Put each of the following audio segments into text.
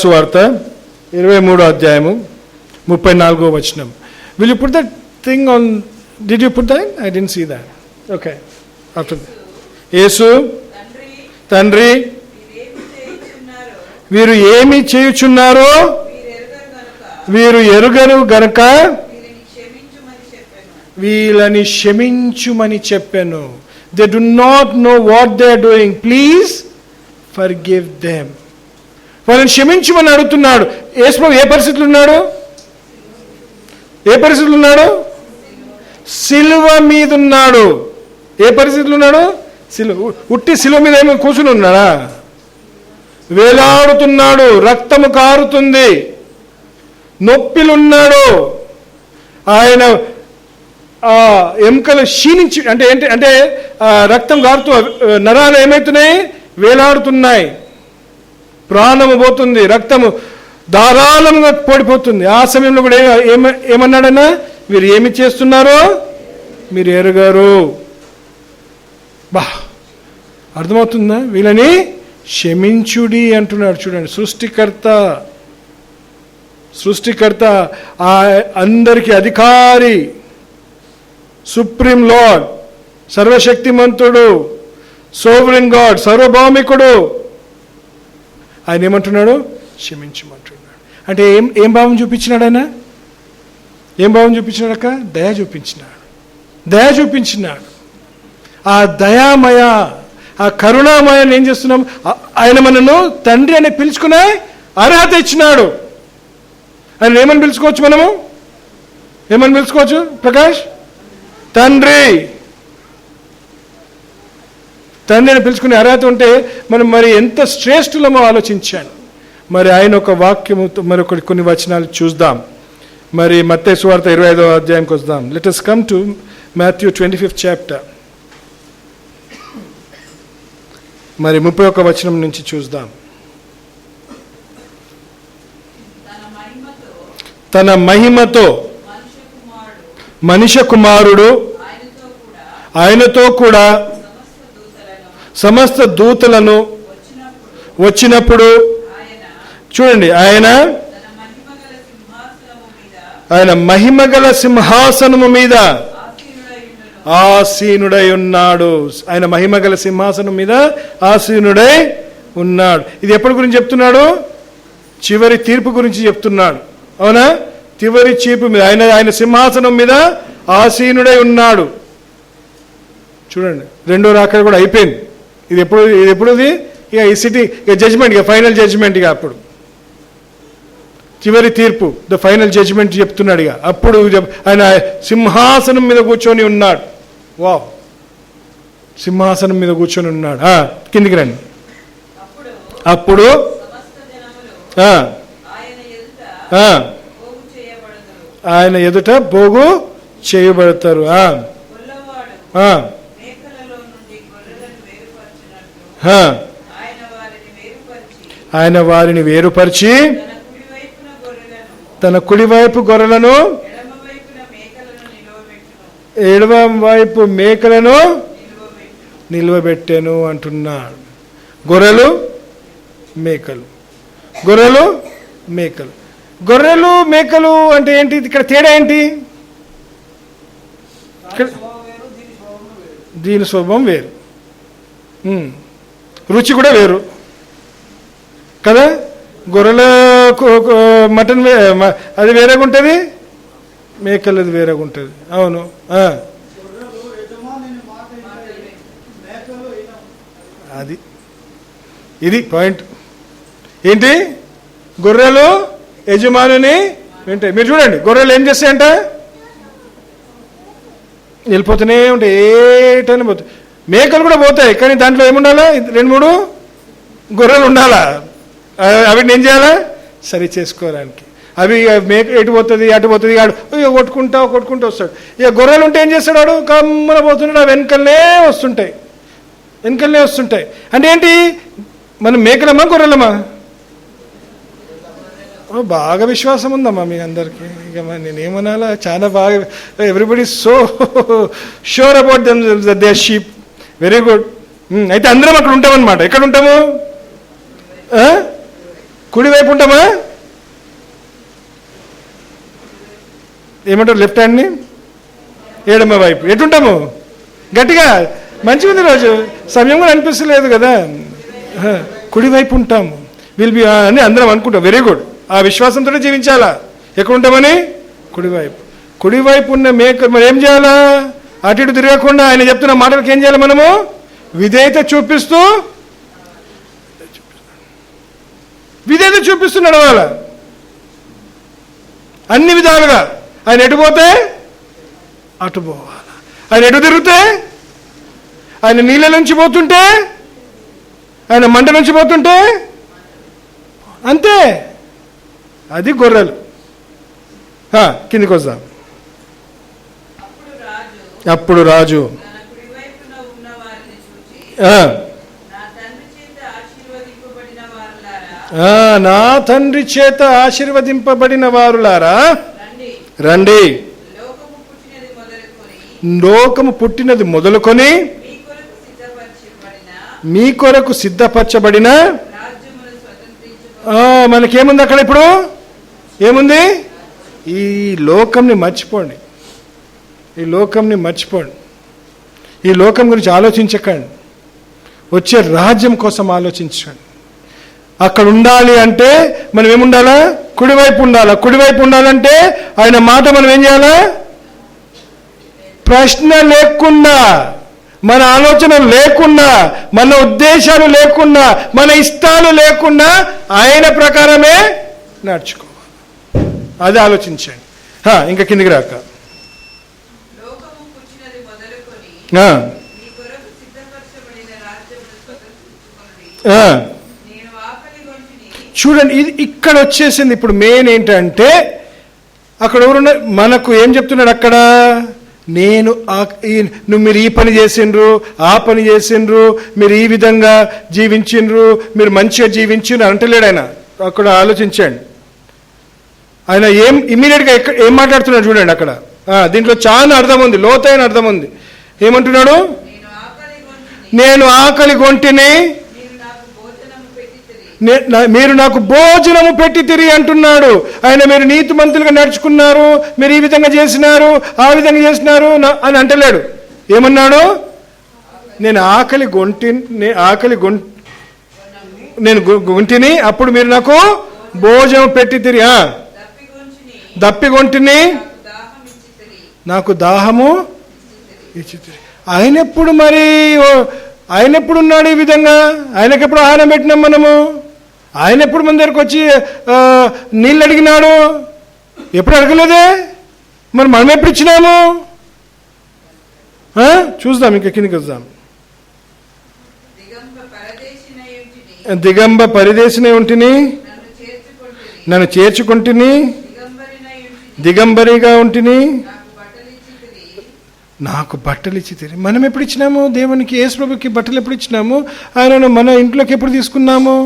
సువార్త 23వ అధ్యాయము 34వ వచనం. Will you put that thing on? Did you put that? I didn't see that. Okay. After that. యేసు తండ్రి వీరు ఏమి చేయుచున్నారో వీరు ఎరుగరు గనుక వీళ్ళని క్షమించుమని చెప్పాను. They do not know what they are doing. Please forgive them. వాళ్ళని క్షమించమని అడుగుతున్నాడు. యేసు ఏ పరిస్థితులు ఉన్నాడు? సిలువ మీద ఉన్నాడు. ఏ పరిస్థితులు ఉన్నాడు? ఉట్టి సిలువ మీద ఏమో కూర్చుని ఉన్నాడా? వేలాడుతున్నాడు, రక్తము కారుతుంది, నొప్పిలున్నాడు. ఆయన ఎముకలు క్షీణించి అంటే ఏంటి అంటే రక్తం కారుతూ నరాలు ఏమవుతున్నాయి? వేలాడుతున్నాయి, ప్రాణము పోతుంది, రక్తము ధారాళంగా పడిపోతుంది. ఆ సమయంలో కూడా ఏమన్నాడన్నా, వీరు ఏమి చేస్తున్నారో మీరు ఎరుగరు. బా, అర్థమవుతుందా? వీళ్ళని క్షమించుడి అంటున్నాడు. చూడండి, సృష్టికర్త అందరికి అధికారి, సుప్రీం లార్డ్, సర్వశక్తిమంతుడు, సోవరెన్ గాడ్, సార్వభౌమికుడు. ఆయన ఏమంటున్నాడు? క్షమించమంటున్నాడు. అంటే ఏం భావం చూపించినాడు ఆయన? ఏం భావం చూపించినాడక్క? దయ చూపించినాడు. ఆ దయామయ, ఆ కరుణామయాన్ని ఏం చేస్తున్నాం? ఆయన మనను తండ్రి అని పిలుచుకునే అర్హత ఇచ్చినాడు. ఆయన ఏమని పిలుచుకోవచ్చు? మనము ఏమని పిలుచుకోవచ్చు ప్రకాష్? తండ్రి అని పిలుచుకునే అర్హత ఉంటే మనం మరి ఎంత శ్రేష్ఠులమో ఆలోచించాను. మరి ఆయన ఒక వాక్యముతో మరొకటి కొన్ని వచనాలు చూద్దాం. మరి మత్తయి సువార్త 25వ అధ్యాయంకి వద్దాం. Let us come to Matthew 25th chapter. మరి 31వ వచనం నుంచి చూద్దాం. తన మహిమతో మనుష్య కుమారుడు ఆయనతో కూడా సమస్త దూతలను వచ్చినప్పుడు, చూడండి, ఆయన మహిమగల సింహాసనము మీద ఆసీనుడై ఉన్నాడు. ఆయన మహిమగల సింహాసనం మీద ఆసీనుడై ఉన్నాడు. ఇది ఎప్పటి గురించి చెప్తున్నాడు? చివరి తీర్పు గురించి చెప్తున్నాడు. అవునా? చివరి తీర్పు మీద ఆయన సింహాసనం మీద ఆసీనుడై ఉన్నాడు. చూడండి, రెండో రాకడ కూడా అయిపోయింది. ఇది ఎప్పుడుది? ఇక ఈ సిటీ ఇక జడ్జిమెంట్, ఇక ఫైనల్ జడ్జిమెంట్. ఇక అప్పుడు చివరి తీర్పు, ద ఫైనల్ జడ్జిమెంట్ చెప్తున్నాడు. ఇక అప్పుడు ఆయన సింహాసనం మీద కూర్చొని ఉన్నాడు. వావ్, సింహాసనం మీద కూర్చొని ఉన్నాడు. కిందికి రండి. అప్పుడు ఆయన ఎదుట పోగు చేయబడతారు. ఆయన వారిని వేరుపరిచి తన కుడివైపు గొర్రెలను ఎడమ వైపు మేకలను నిలువబెట్టాను అంటున్నాడు. గొర్రెలు మేకలు అంటే ఏంటి? ఇక్కడ తేడా ఏంటి? దీని స్వభావం వేరు, రుచి కూడా వేరు కదా. గొర్రెల మటన్ అది వేరేగా ఉంటుంది, మేకలది వేరేగా ఉంటుంది. అవును, ఇది పాయింట్. ఏంటి? గొర్రెలు యజమానుని వింటాయి. మీరు చూడండి, గొర్రెలు ఏం చేస్తాయంట? వెళ్ళిపోతూనే ఉంటాయి, ఏటని పోతాయి. మేకలు కూడా పోతాయి, కానీ దాంట్లో ఏముండాలా? 2-3 గొర్రెలు ఉండాలా. అవిటిని ఏం చేయాలా? సరి చేసుకోవడానికి. అవి మేక ఎటు పోతుంది, అటు పోతుంది, కొట్టుకుంటా వస్తాడు. ఇక గొర్రెలు ఉంటే ఏం చేస్తాడు? వాడు కమ్మన పోతున్నాడు, అవి వెనకలనే వస్తుంటాయి. అంటే ఏంటి? మనం మేకలమా గొర్రెలమా? బాగా విశ్వాసం ఉందమ్మా మీ అందరికీ. ఇక నేనేమనాలా, చాలా బాగా. Everybody so sure about them they sheep. Very good. అయితే అందరం అక్కడ ఉంటామన్నమాట. ఎక్కడ ఉంటాము? కుడివైపు ఉంటామా? ఏమంటారు లెఫ్ట్ హ్యాండ్ని? ఎడమ వైపు. ఎటుంటాము? గట్టిగా మంచిగా ఉంది రోజు, సమయం కూడా అనిపిస్తలేదు కదా. కుడివైపు ఉంటాము. విల్ బి అని అందరం అనుకుంటాం. Very good. ఆ విశ్వాసంతో జీవించాలా. ఎక్కడ ఉంటామని? కుడివైపు. కుడివైపు ఉన్న మరి ఏం చేయాలా? అటు ఇటు తిరగకుండా ఆయన చెప్తున్న మాటలకు ఏం చేయాలి? మనము విధేయత చూపిస్తూ నడవాల అన్ని విధాలుగా. ఆయన ఎటు పోతే అటు పోవాలి. ఆయన ఎటు తిరిగితే, ఆయన నీళ్ళ నుంచి పోతుంటే, ఆయన మంట నుంచి పోతుంటే అంతే. అది గొర్రెలు. కిందికి వద్దాం. అప్పుడు రాజు నా తండ్రి చేత ఆశీర్వదింపబడిన వారులారా రండి, లోకము పుట్టినది మొదలుకొని మీ కొరకు సిద్ధపరచబడిన మనకేముంది అక్కడ? ఇప్పుడు ఏముంది? ఈ లోకంని మర్చిపోండి. ఈ లోకంని మర్చిపోండి. ఈ లోకం గురించి ఆలోచించకండి. వచ్చే రాజ్యం కోసం ఆలోచించండి. అక్కడ ఉండాలి అంటే మనం ఏముండాలా? కుడివైపు ఉండాలా. కుడివైపు ఉండాలంటే ఆయన మాట మనం ఏం చేయాలా? ప్రశ్న లేకుండా, మన ఆలోచన లేకుండా, మన ఉద్దేశాలు లేకుండా, మన ఇష్టాలు లేకుండా ఆయన ప్రకారమే నడుచుకోవాలి. అది ఆలోచించండి. ఇంకా కిందికి రాక చూడండి, ఇది ఇక్కడ వచ్చేసింది. ఇప్పుడు మెయిన్ ఏంటంటే అక్కడ ఎవరున్నా మనకు ఏం చెప్తున్నాడు అక్కడ? మీరు ఈ పని చేసిండ్రు, ఆ పని చేసిండ్రు, మీరు ఈ విధంగా జీవించిండ్రు, మీరు మంచిగా జీవించిండ్రు అంటలేడు ఆయన. అక్కడ ఆలోచించండి. ఆయన ఇమ్మీడియట్గా ఏం మాట్లాడుతున్నాడు చూడండి అక్కడ. దీంట్లో చాలా అర్థం ఉంది, లోతైన అర్థం ఉంది. ఏమంటున్నాడు? నేను ఆకలి గొంటిని, మీరు నాకు భోజనము పెట్టి తిరిగి అంటున్నాడు ఆయన. మీరు నీతిమంతులుగా నడుచుకున్నారు, మీరు ఈ విధంగా చేసినారు, ఆ విధంగా చేసినారు అని అంటలేడు. ఏమన్నాడు? నేను నేను గొంటిని, అప్పుడు మీరు నాకు భోజనం పెట్టి తిరిగి, దప్పిగొంటిని, నాకు దాహము ఇచ్చి తిరిగి. ఆయన ఎప్పుడు ఉన్నాడు ఈ విధంగా? ఆయనకి ఎప్పుడు ఆహారం పెట్టినాం మనము? ఆయన ఎప్పుడు మన దగ్గరకు వచ్చి నీళ్ళు అడిగినాడు? ఎప్పుడు అడగలేదే. మరి మనం ఎప్పుడు ఇచ్చినాము? చూద్దాం, ఇంకా కిందికి వద్దాం. దిగంబ పరదేశినై ఉంటిని, నన్ను చేర్చుకుంటుని, దిగంబరిగా ఉంటిని, నాకు బట్టలు ఇచ్చి తిరిగి. మనం ఎప్పుడు ఇచ్చినాము దేవునికి? యేసు ప్రభుకి బట్టలు ఎప్పుడు ఇచ్చినాము? ఆయనను మన ఇంట్లోకి ఎప్పుడు తీసుకున్నాము?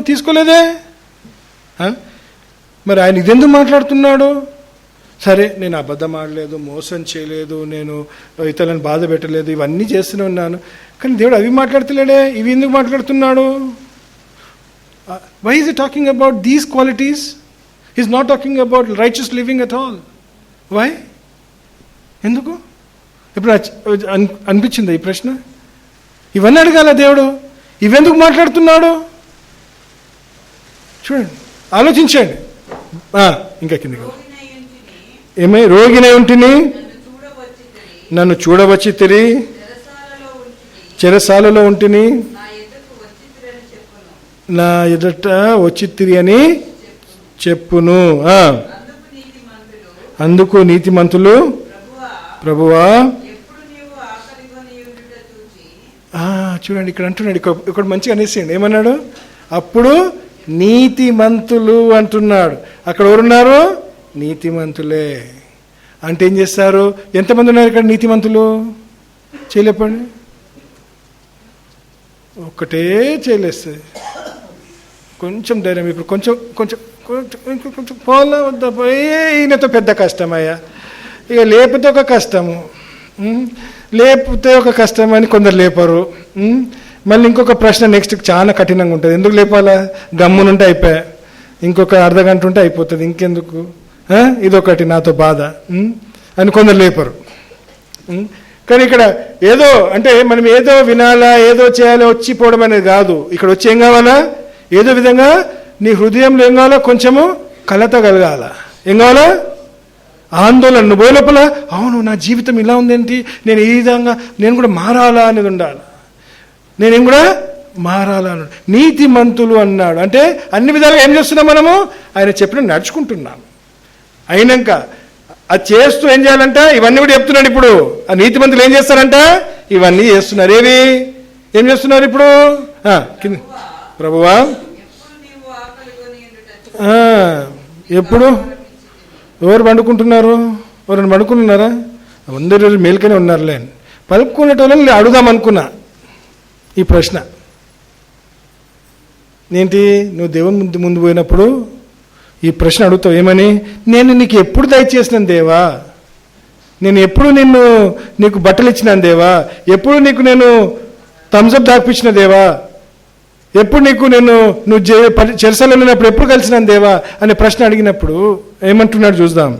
తీసుకోలేదే. మరి ఆయన ఇదెందుకు మాట్లాడుతున్నాడు? సరే, నేను అబద్ధం ఆడలేదు, మోసం చేయలేదు, నేను ఇతరులను బాధ పెట్టలేదు, ఇవన్నీ చేస్తూనే ఉన్నాను. కానీ దేవుడు అవి మాట్లాడతలేడే. ఇవి ఎందుకు మాట్లాడుతున్నాడు? Why is he talking about these qualities? he is not talking about righteous living at all. Why? ఎందుకు? ఇప్పుడు అనిపించిందా ఈ ప్రశ్న? ఇవన్నీ అడగాల దేవుడు. ఇవెందుకు మాట్లాడుతున్నాడు? చూడండి, ఆలోచించండి. ఇంకా కిందకి ఏమై రోగినై ఉంటిని, నన్ను చూడవచ్చి తిరి, చెరసాలలో ఉంటిని, నా ఎదుట వచ్చి తిరి అని చెప్పును. అందుకు నీతిమంతులు, ప్రభువా, చూడండి ఇక్కడ అంటున్నాడు. ఇక్కడ మంచిగా అనేసేయండి. ఏమన్నాడు? అప్పుడు నీతిమంతులు అంటున్నాడు. అక్కడ ఎవరున్నారు? నీతిమంతులే. అంటే ఏం చేస్తారు? ఎంతమంది ఉన్నారు ఇక్కడ నీతిమంతులు? చేయలేపండి. ఒక్కటే చేయలేస్తుంది. కొంచెం ధైర్యం. ఇప్పుడు కొంచెం కొంచెం కొంచెం కొంచెం పోలా వద్దా? ఈయనతో పెద్ద కష్టమయ్యా, ఇక లేపితే ఒక కష్టము, లేపితే ఒక కష్టం అని కొందరు లేపరు. మళ్ళీ ఇంకొక ప్రశ్న నెక్స్ట్ చాలా కఠినంగా ఉంటుంది. ఎందుకు లేపాలా? గమ్మునుంటే అయిపోయా, ఇంకొక అర్ధగంట ఉంటే అయిపోతుంది, ఇంకెందుకు, ఇదొకటి నాతో బాధ అని కొందరు లేపరు. కానీ ఇక్కడ ఏదో అంటే మనం ఏదో వినాలా, ఏదో చేయాలా, వచ్చిపోవడం అనేది కాదు. ఇక్కడ వచ్చి ఏం కావాలా? ఏదో విధంగా నీ హృదయంలో ఏం కావాలా? కొంచెము కలత కలగాల. ఏం కావాలా? ఆందోళన. నువ్వు పోయే లోపల అవును నా జీవితం ఇలా ఉందేంటి, నేను ఈ విధంగా నేను కూడా మారాలా అనేది ఉండాలి. నేనేం కూడా మారాలా అన్నాడు. నీతిమంతులు అన్నాడు అంటే అన్ని విధాలుగా ఏం చేస్తున్నాం మనము? ఆయన చెప్పిన నడుచుకుంటున్నాం. అయినాక అది చేస్తూ ఏం చేయాలంట? ఇవన్నీ కూడా చెప్తున్నాడు. ఇప్పుడు ఆ నీతిమంతులు ఏం చేస్తారంట? ఇవన్నీ చేస్తున్నారు. ఏం చేస్తున్నారు ఇప్పుడు? ప్రభువా ఎప్పుడు ఎవరు పండుకుంటున్నారు? ఎవరైనా పండుకుంటున్నారా? అందరూ మేలుకనే ఉన్నారులే. పలుకునేటోళ్ళని అడుగుదాం అనుకున్నా ఈ ప్రశ్న. ఏంటి? నువ్వు దేవుని ముందు పోయినప్పుడు ఈ ప్రశ్న అడుగుతావు. ఏమని? నేను నీకు ఎప్పుడు దయచేసినాను దేవా? నేను ఎప్పుడు నీకు బట్టలు ఇచ్చినాను దేవా? ఎప్పుడు నీకు నేను థమ్స్అప్ దాపిచ్చిన దేవా? ఎప్పుడు నువ్వు చెరసాలలో ఉన్నప్పుడు ఎప్పుడు కలిసినాను దేవా అనే ప్రశ్న అడిగినప్పుడు ఏమంటున్నాడు చూద్దాం.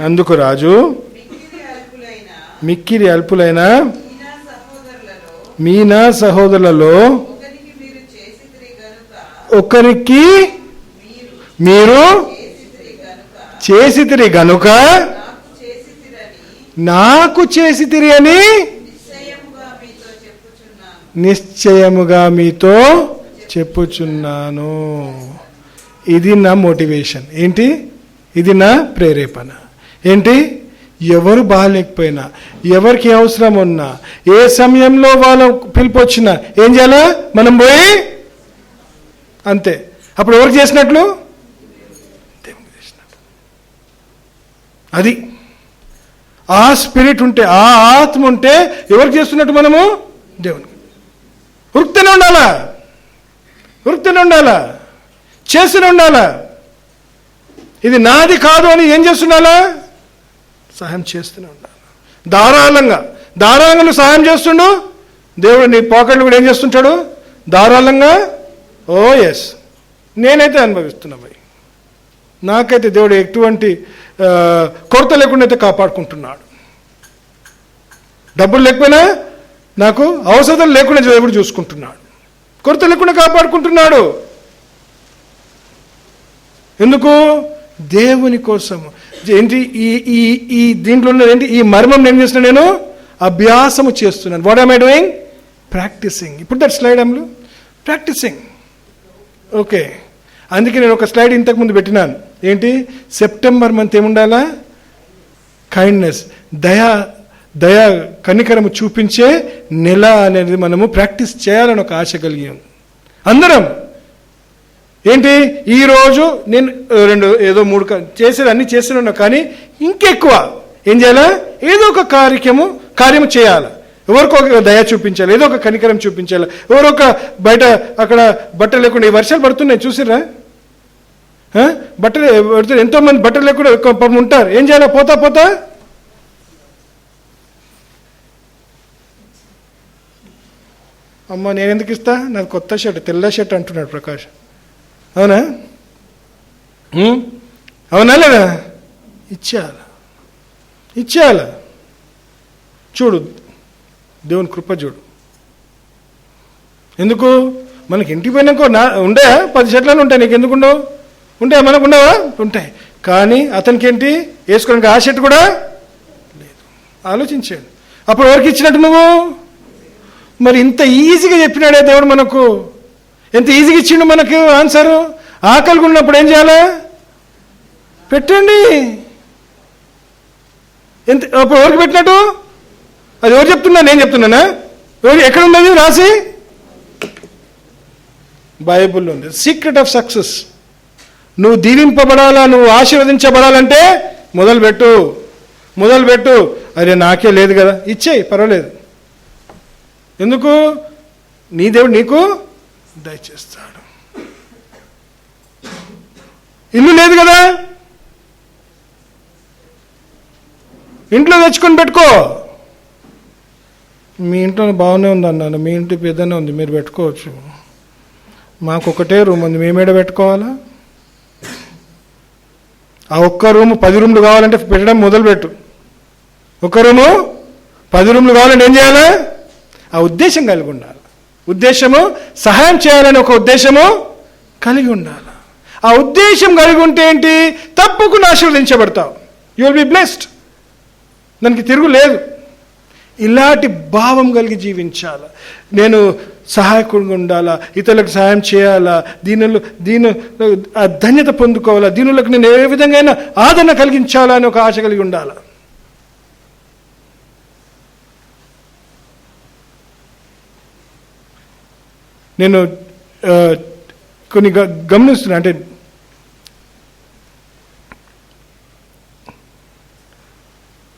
అందుకు రాజు మిక్కిరి అల్పులైన మీనా సహోదరులలో ఒకరికి మీరు చేసితిరి గనుక నాకు చేసితిరి అని నిశ్చయముగా మీతో చెప్పుచున్నాను. ఇది నా మోటివేషన్. ఏంటి? ఇది నా ప్రేరేపణ. ఏంటి? ఎవరు బాగాలేకపోయినా, ఎవరికి అవసరం ఉన్నా, ఏ సమయంలో వాళ్ళ పిలుపు వచ్చినా ఏం చేయాలా? మనం పోయి అంతే. అప్పుడు ఎవరికి చేసినట్లు? దేవునికి చేసినట్లు. అది ఆ స్పిరిట్ ఉంటే, ఆ ఆత్మ ఉంటే ఎవరికి చేస్తున్నట్టు? మనము దేవునికి. ఉరుకుతూనే ఉండాలా, చేస్తూనే ఉండాలా. ఇది నాది కాదు అని ఏం చేస్తుండాలా? సహాయం చేస్తూనే ఉండాలి. ధారాళంగా సహాయం చేస్తుండు దేవుడు. నీ పాకెట్లు కూడా ఏం చేస్తుంటాడు? ధారాళంగా. ఓ ఎస్, నేనైతే అనుభవిస్తున్నా భయ్. నాకైతే దేవుడు ఎటువంటి కొరత లేకుండా అయితే కాపాడుకుంటున్నాడు. డబ్బులు లేకపోయినా నాకు అవసరం లేకుండా దేవుడు చూసుకుంటున్నాడు. కొరత లేకుండా కాపాడుకుంటున్నాడు. ఎందుకు? దేవుని కోసము. ఏంటి ఈ దీంట్లో ఉన్నది ఏంటి? ఈ మర్మం ఏం చేస్తున్నా? నేను అభ్యాసము చేస్తున్నాను. What am I doing? Practising. ఇప్పుడు దట్ స్లైడ్ అమ్లు ప్రాక్టీసింగ్. ఓకే, అందుకే నేను ఒక స్లైడ్ ఇంతకుముందు పెట్టినాను. ఏంటి? September month ఏముండాలా? కైండ్నెస్, దయా కనికరము చూపించే నెల అనేది మనము ప్రాక్టీస్ చేయాలని ఒక ఆశ కలిగి ఉంది అందరం. ఏంటి? ఈరోజు నేను 2 ఏదో 3 చేసేది అన్నీ చేస్తున్నాను, కానీ ఇంకెక్కువ ఏం చేయాలా? ఏదో ఒక కార్యము చేయాలి. ఎవరికో ఒక దయ చూపించాలి, ఏదో ఒక కనికరం చూపించాలి. ఎవరొక బయట అక్కడ బట్టలు లేకుండా, ఈ వర్షాలు పడుతున్నాయి చూసిర్రా? బట్టలు పడుతుంది, ఎంతో మంది బట్టలు లేకుండా ఉంటారు. ఏం చేయాలి? పోతా అమ్మ నేను ఎందుకు ఇస్తా, నాకు కొత్త షర్ట్, తెల్ల షర్ట్ అంటున్నాడు ప్రకాష్. అవునా? అవునా లేదా? ఇచ్చేయాల. చూడు దేవుని కృప చూడు. ఎందుకు? మనకి ఇంటికి పోయినాకో ఉండే 10 షర్ట్లను ఉంటాయి. నీకు ఎందుకు ఉండవు? ఉంటాయా? మనకు ఉండవా? ఉంటాయి. కానీ అతనికి ఏంటి? వేసుకోవడానికి ఆ షర్ట్ కూడా లేదు. ఆలోచించాడు. అప్పుడు ఎవరికి ఇచ్చినట్టు నువ్వు? మరి ఇంత ఈజీగా చెప్పినాడే దేవుడు మనకు. ఎంత ఈజీగా ఇచ్చిండు మనకు ఆన్సరు. ఆకలిగా ఉన్నప్పుడు ఏం చేయాలా? పెట్టండి. అప్పుడు ఎవరికి పెట్టినట్టు? అది ఎవరు చెప్తున్నా? నేను చెప్తున్నానా? ఎక్కడ ఉన్నది రాసి? బైబుల్లో ఉంది. Secret of success. నువ్వు దీవింపబడాలా, నువ్వు ఆశీర్వదించబడాలంటే మొదలుపెట్టు. అరే నాకే లేదు కదా, ఇచ్చేయి, పర్వాలేదు. ఎందుకు? నీ దేవుడు నీకు దయచేస్తాడు. ఇల్లు లేదు కదా, ఇంట్లో తెచ్చుకొని పెట్టుకో. మీ ఇంట్లో బాగానే ఉంది అన్నాను, మీ ఇంటి పెద్దనే ఉంది, మీరు పెట్టుకోవచ్చు. మాకు ఒకటే రూమ్ ఉంది, మేమేడ పెట్టుకోవాలా? ఆ ఒక్క రూము 10 రూమ్లు కావాలంటే పెట్టడం మొదలుపెట్టు. ఒక్క రూము 10 రూమ్లు కావాలంటే ఏం చేయాలా? ఆ ఉద్దేశం కలిగి ఉండాలి. ఉద్దేశము సహాయం చేయాలని ఒక ఉద్దేశము కలిగి ఉండాలి. ఆ ఉద్దేశం కలిగి ఉంటే ఏంటి? తప్పకుండా ఆశీర్వదించబడతావు. You will be blessed. దానికి తిరుగు లేదు. ఇలాంటి భావం కలిగి జీవించాలి. నేను సహాయకుడిగా ఉండాలా, ఇతరులకు సహాయం చేయాలా, దీని ధన్యత పొందుకోవాలా, దీనులకు నేను ఏ విధంగా ఆదరణ కలిగించాలా అని ఒక ఆశ కలిగి ఉండాలి. నేను కొన్ని గమనిస్తున్నా. అంటే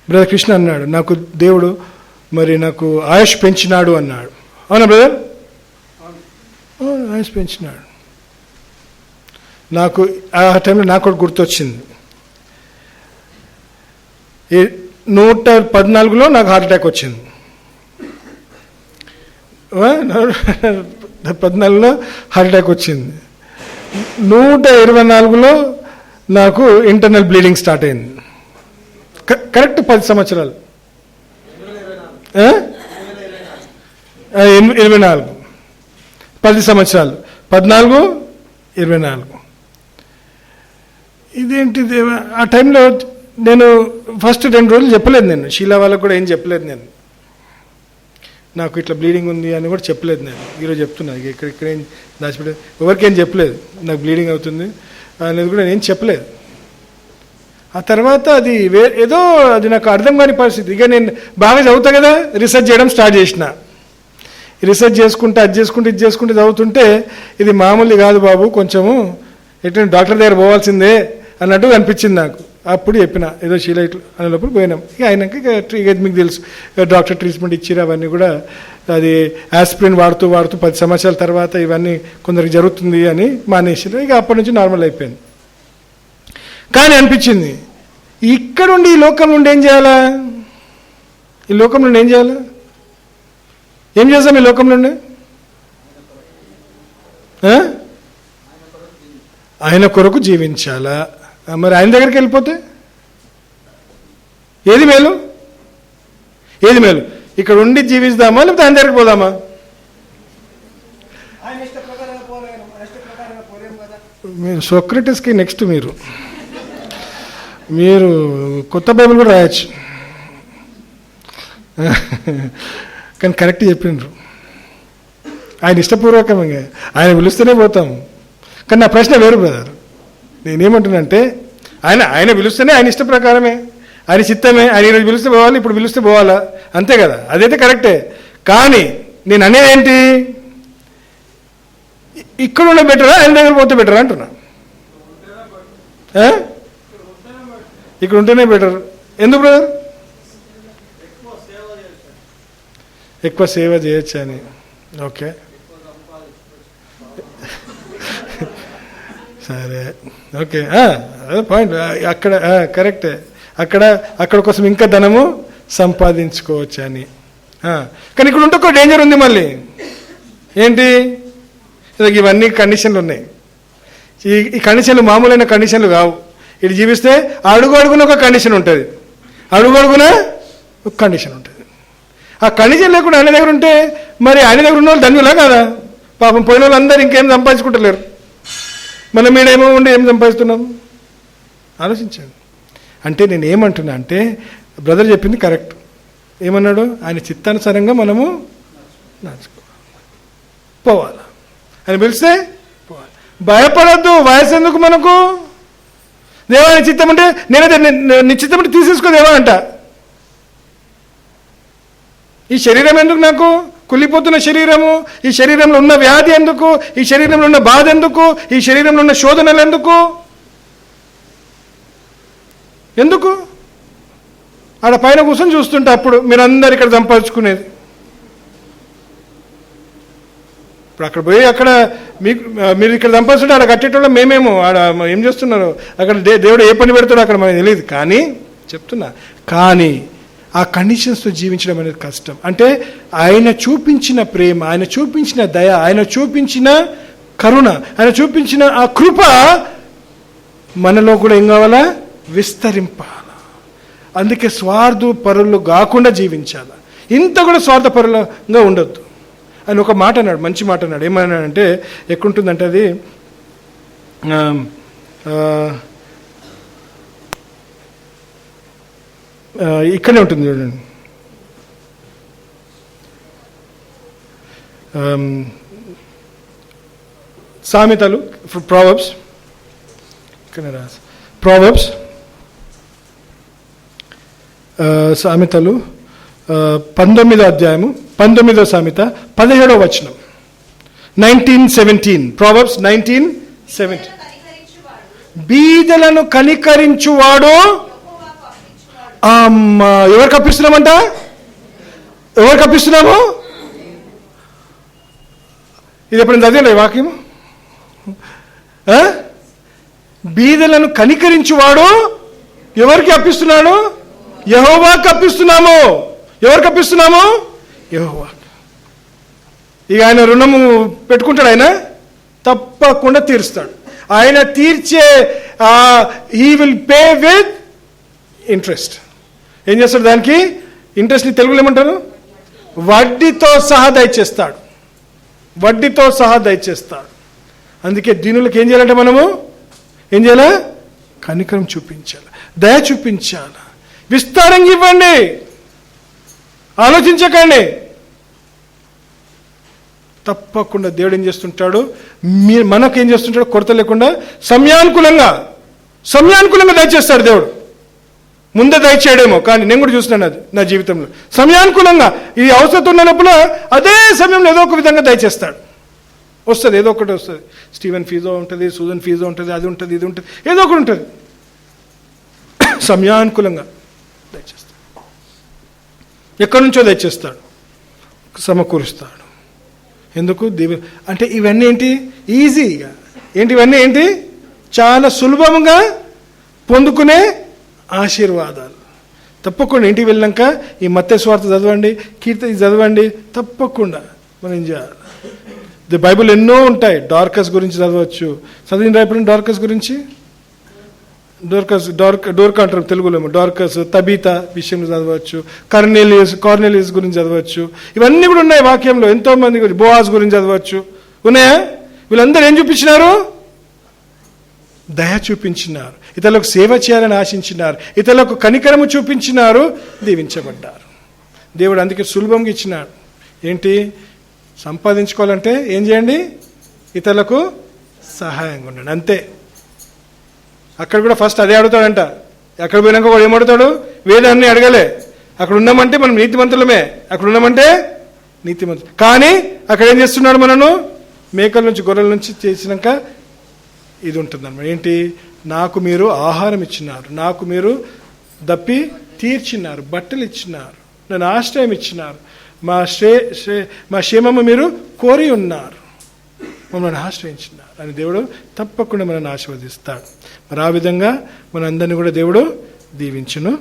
బ్రదర్ కృష్ణ అన్నాడు, నాకు దేవుడు నాకు ఆయుష్ పెంచినాడు అన్నాడు. అవునా బ్రదర్? ఆయుష్ పెంచినాడు. నాకు ఆ టైంలో నాకు కూడా గుర్తొచ్చింది. 114లో నాకు హార్ట్ అటాక్ వచ్చింది. 14లో హార్ట్ అటాక్ వచ్చింది. 124లో నాకు ఇంటర్నల్ బ్లీడింగ్ స్టార్ట్ అయింది. కరెక్ట్ 10 సంవత్సరాలు. 24 10 సంవత్సరాలు, 14, 24. ఇదేంటి దేవా? ఆ టైంలో నేను ఫస్ట్ 2 రోజులు చెప్పలేదు. నేను షీలా వాళ్ళకు కూడా ఏం చెప్పలేదు. నేను నాకు ఇట్లా బ్లీడింగ్ ఉంది అని కూడా చెప్పలేదు. నేను ఈరోజు చెప్తున్నా. ఇక్కడ ఏం దాచిపెట్టలేదు, ఎవరికేం చెప్పలేదు. నాకు బ్లీడింగ్ అవుతుంది అనేది కూడా నేను చెప్పలేదు. ఆ తర్వాత అది ఏదో అది నాకు అర్థం కాని పరిస్థితి. ఇక నేను బాగా చదువుతా కదా, రీసెర్చ్ చేయడం స్టార్ట్ చేసిన. రీసెర్చ్ చేసుకుంటే ఇది చేసుకుంటే చదువుతుంటే ఇది మామూలు కాదు బాబు, కొంచెము ఎట్లా డాక్టర్ దగ్గర పోవాల్సిందే అన్నట్టు అనిపించింది నాకు. అప్పుడు చెప్పిన ఏదో షీలైట్లు అనే లోపల పోయినాం. ఇక అయినాక ఇక మీకు తెలుసు, డాక్టర్ ట్రీట్మెంట్ ఇచ్చిరు. అవన్నీ కూడా అది ఆస్పిరిన్ వాడుతూ 10 సంవత్సరాల తర్వాత ఇవన్నీ కొందరికి జరుగుతుంది అని మానేసారు. ఇక అప్పటి నుంచి నార్మల్ అయిపోయింది. కానీ అనిపించింది, ఇక్కడుండి ఈ లోకం నుండి ఏం చేయాలా? ఈ లోకం నుండి ఏం చేయాలా? ఏం చేద్దాం ఈ లోకం నుండి? ఆయన కొరకు జీవించాలా? మరి ఆయన దగ్గరికి వెళ్ళిపోతే ఏది మేలు? ఇక్కడ ఉండి జీవిస్తామా, లేకపోతే ఆయన దగ్గరికి పోదామా? మీరు సోక్రటీస్కి నెక్స్ట్ మీరు కొత్త బైబిల్ కూడా రాయొచ్చు. కానీ కరెక్ట్ చెప్పిండ్రు. ఆయన ఇష్టపూర్వకంగా ఆయన పిలుస్తూనే పోతాం. కానీ నా ప్రశ్న వేరు బ్రదర్. నేనేమంటున్నానంటే ఆయన పిలుస్తేనే ఆయన ఇష్ట ప్రకారమే, ఆయన చిత్తమే. ఆయన ఈరోజు పిలిస్తే పోవాలి, ఇప్పుడు పిలిస్తే పోవాలా, అంతే కదా? అదైతే కరెక్టే. కానీ నేను అనేది ఏంటి? ఇక్కడ ఉండే బెటరా, ఆయన దగ్గర పోతే బెటరా అంటున్నా. ఇక్కడ ఉంటేనే బెటర్. ఎందుకు బ్రదర్? ఎక్కువ సేవ చేయొచ్చు అని. ఓకే సరే, ఓకే, అదే పాయింట్. అక్కడ కరెక్టే. అక్కడ కోసం ఇంకా ధనము సంపాదించుకోవచ్చు అని. కానీ ఇక్కడ ఉంటే ఒక డేంజర్ ఉంది మళ్ళీ. ఏంటి? ఇవన్నీ కండిషన్లు ఉన్నాయి. ఈ కండిషన్లు మామూలైన కండిషన్లు కావు. ఇటు జీవిస్తే అడుగు అడుగున ఒక కండిషన్ ఉంటుంది, అడుగు అడుగున ఒక కండిషన్ ఉంటుంది. ఆ కండిషన్ లేకుండా ఆయన దగ్గర ఉంటే మరి ఆయన దగ్గర ఉన్న వాళ్ళు ధన్యులా కాదా? పాపం పోయిన వాళ్ళు అందరూ ఇంకేం సంపాదించుకుంటలేరు. మనం మీడేమో ఉండి ఏం సంపాదిస్తున్నాం? ఆలోచించండి. అంటే నేను ఏమంటున్నా అంటే, బ్రదర్ చెప్పింది కరెక్ట్. ఏమన్నాడు? ఆయన చిత్తానుసారంగా మనము పోవాలి. ఆయన పిలిస్తే పోవాలి. భయపడద్దు. వయసు ఎందుకు మనకు? దేవా నీ చిత్తం అంటే నేనైతే నీ చిత్తం అంటే తీసేసుకో దేవా అంట. ఈ శరీరం ఎందుకు నాకు? కుళ్ళిపోతున్న శరీరము, ఈ శరీరంలో ఉన్న వ్యాధి ఎందుకు? ఈ శరీరంలో ఉన్న బాధ ఎందుకు? ఈ శరీరంలో ఉన్న శోధనలు ఎందుకు? ఎందుకు? ఆడ పైన కూర్చొని చూస్తుంటే అప్పుడు మీరందరు ఇక్కడ సంపాదించుకునేది. ఇప్పుడు అక్కడ పోయి అక్కడ మీరు ఇక్కడ సంపాదిస్తుంటే ఆడ కట్టేటోళ్ళం మేమేమో. ఆడ ఏం చేస్తున్నారు అక్కడ, దేవుడు ఏ పని పెడతాడో అక్కడ మనకు తెలియదు. కానీ చెప్తున్నా, కానీ ఆ కండిషన్స్తో జీవించడం అనేది కష్టం. అంటే ఆయన చూపించిన ప్రేమ, ఆయన చూపించిన దయ, ఆయన చూపించిన కరుణ, ఆయన చూపించిన ఆ కృప మనలో కూడా ఏం కావాలా? విస్తరింపాల. అందుకే స్వార్థ పరులు కాకుండా జీవించాల. ఇంత కూడా స్వార్థ పరులుగా ఉండొద్దు. ఆయన ఒక మాట అన్నాడు, మంచి మాట అన్నాడు. ఏమన్నాడంటే, ఎక్కడుంటుందంటే అది ఇక్కడే ఉంటుంది చూడండి. సామెతలు, ప్రావర్బ్స్, ఇక్కడ రాసి ప్రావర్బ్స్, సామెతలు 19వ అధ్యాయము 19వ సామెత 17వ వచనం. 19:17 ప్రావర్బ్స్ 19:17. బీదలను కనికరించువాడు. ఎవరు కప్పిస్తున్నామంట? ఎవరు కప్పిస్తున్నాము? ఇది ఎప్పుడైనా చదివేలే వాక్యం? బీదలను కనికరించువాడు ఎవరికి అప్పిస్తున్నాడు? యెహోవాకు అప్పిస్తున్నాము. ఎవరికి అప్పిస్తున్నాము? యెహోవా. ఇక ఆయన రుణము పెట్టుకుంటాడు, ఆయన తప్పకుండా తీరుస్తాడు. ఆయన తీర్చే he will pay with interest. ఏం చేస్తాడు దానికి? ఇంట్రెస్ట్ని తెలుగులో ఏమంటారు? వడ్డీతో సహా దయచేస్తాడు. వడ్డీతో సహా దయచేస్తాడు. అందుకే దీనులకు ఏం చేయాలంటే మనము ఏం చేయాలా? కనికరం చూపించాలి, దయ చూపించాలి, విస్తారంగా ఇవ్వండి, ఆలోచించకండి. తప్పకుండా దేవుడు ఏం చేస్తుంటాడు? మనకేం చేస్తుంటాడు? కొరత లేకుండా సమయానుకూలంగా దయచేస్తాడు దేవుడు. ముందే దయచేయడేమో, కానీ నేను కూడా చూస్తున్నాను అది నా జీవితంలో. సమయానుకూలంగా ఈ అవసరం ఉన్నప్పుడు అదే సమయంలో ఏదో ఒక విధంగా దయచేస్తాడు. వస్తుంది, ఏదో ఒకటి వస్తుంది. స్టీవెన్ ఫీజో ఉంటుంది, సూజన్ ఫీజో ఉంటుంది, అది ఉంటుంది, ఇది ఉంటుంది, ఏదో ఒకటి ఉంటుంది. సమయానుకూలంగా దయచేస్తాడు. ఎక్కడి నుంచో దయచేస్తాడు, సమకూరుస్తాడు. ఎందుకు? అంటే ఇవన్నీ ఏంటి? ఈజీగా ఏంటి? ఇవన్నీ ఏంటి? చాలా సులభంగా పొందుకునే ఆశీర్వాదాలు. తప్పకుండా ఇంటికి వెళ్ళాక ఈ మత్తయి సువార్త చదవండి, కీర్తన చదవండి. తప్పకుండా మనం ఏం చేయాలి? బైబిల్ ఎన్నో ఉంటాయి. డార్కస్ గురించి చదవచ్చు. చదివిన రాయపడిన డార్కస్ గురించి, డోర్కా అంటారు తెలుగులో. డార్కస్, తబీత విషయంలో చదవచ్చు. కార్నెలియస్ గురించి చదవచ్చు. ఇవన్నీ కూడా ఉన్నాయి వాక్యంలో. ఎంతో మంది గురించి, బోవాజ్ గురించి చదవచ్చు. ఉన్నాయా? వీళ్ళందరూ ఏం చూపించినారు? దయ చూపించినారు. ఇతరులకు సేవ చేయాలని ఆశించినారు. ఇతరులకు కనికరము చూపించినారు, దీవించబడ్డారు. దేవుడు అందుకే సులభంగా ఇచ్చినాడు. ఏంటి? సంపాదించుకోవాలంటే ఏం చేయండి? ఇతరులకు సహాయంగా ఉండండి, అంతే. అక్కడ కూడా ఫస్ట్ అదే అడుగుతాడంట. అక్కడ పోయినాక కూడా ఏమడుగుతాడు? వేదాన్ని అడగలే. అక్కడ ఉన్నామంటే మనం నీతిమంతులమే, అక్కడ ఉన్నామంటే నీతిమంతులు. కానీ అక్కడ ఏం చేస్తున్నాడు? మనను మేకల నుంచి, గొర్రెల నుంచి చేసినాక ఇది ఉంటుందన్నమాట. ఏంటి? నాకు మీరు ఆహారం ఇచ్చినారు, నాకు మీరు దప్పి తీర్చినారు, బట్టలు ఇచ్చినారు, నన్ను ఆశ్రయం ఇచ్చినారు, మా క్షేమము మీరు కోరి ఉన్నారు, మమ్మల్ని ఆశ్రయించినారు అని దేవుడు తప్పకుండా మనల్ని ఆశీర్వదిస్తాడు. మరి ఆ విధంగా మనందరినీ కూడా దేవుడు దీవించును